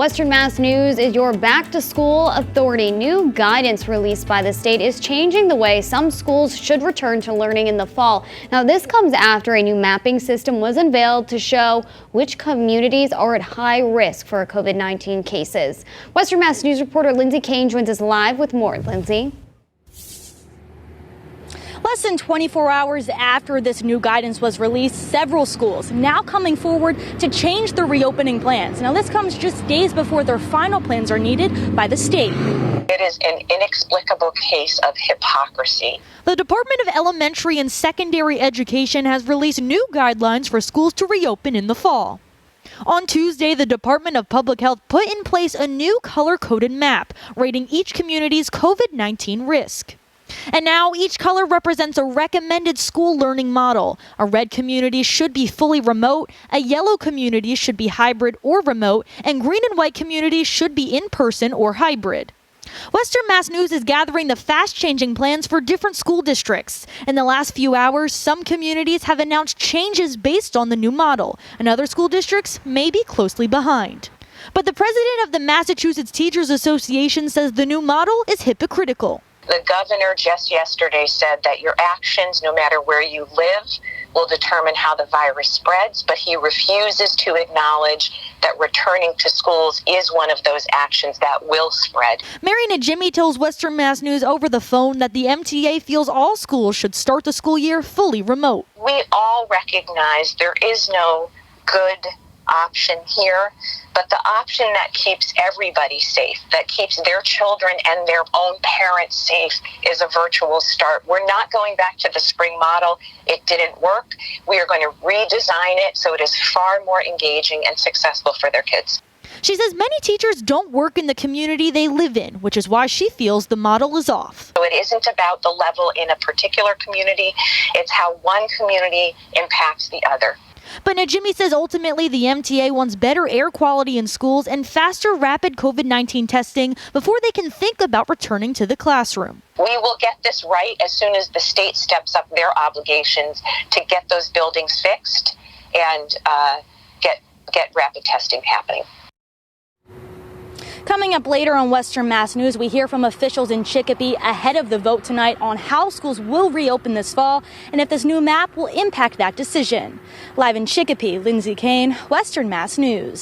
Western Mass News is your back-to-school authority. New guidance released by the state is changing the way some schools should return to learning in the fall. Now, this comes after a new mapping system was unveiled to show which communities are at high risk for COVID-19 cases. Western Mass News reporter Lindsay Kane joins us live with more. Lindsay. Less than 24 hours after this new guidance was released, several schools now coming forward to change their reopening plans. Now, this comes just days before their final plans are needed by the state. It is an inexplicable case of hypocrisy. The Department of Elementary and Secondary Education has released new guidelines for schools to reopen in the fall. On Tuesday, the Department of Public Health put in place a new color-coded map rating each community's COVID-19 risk. And now each color represents a recommended school learning model. A red community should be fully remote, a yellow community should be hybrid or remote, and green and white communities should be in person or hybrid. Western Mass News is gathering the fast-changing plans for different school districts. In the last few hours, some communities have announced changes based on the new model, and other school districts may be closely behind. But the president of the Massachusetts Teachers Association says the new model is hypocritical. The governor just yesterday said that your actions, no matter where you live, will determine how the virus spreads, but he refuses to acknowledge that returning to schools is one of those actions that will spread. Mary Najimy tells Western Mass News over the phone that the MTA feels all schools should start the school year fully remote. We all recognize there is no good option here, but the option that keeps everybody safe, that keeps their children and their own parents safe, is a virtual start. We're not going back to the spring model. It didn't work. We are going to redesign it so it is far more engaging and successful for their kids. She says many teachers don't work in the community they live in, which is why she feels the model is off. So it isn't about the level in a particular community. It's how one community impacts the other. But Najimy says ultimately the MTA wants better air quality in schools and faster rapid COVID-19 testing before they can think about returning to the classroom. We will get this right as soon as the state steps up their obligations to get those buildings fixed and get rapid testing happening. Coming up later on Western Mass News, we hear from officials in Chicopee ahead of the vote tonight on how schools will reopen this fall and if this new map will impact that decision. Live in Chicopee, Lindsay Kane, Western Mass News.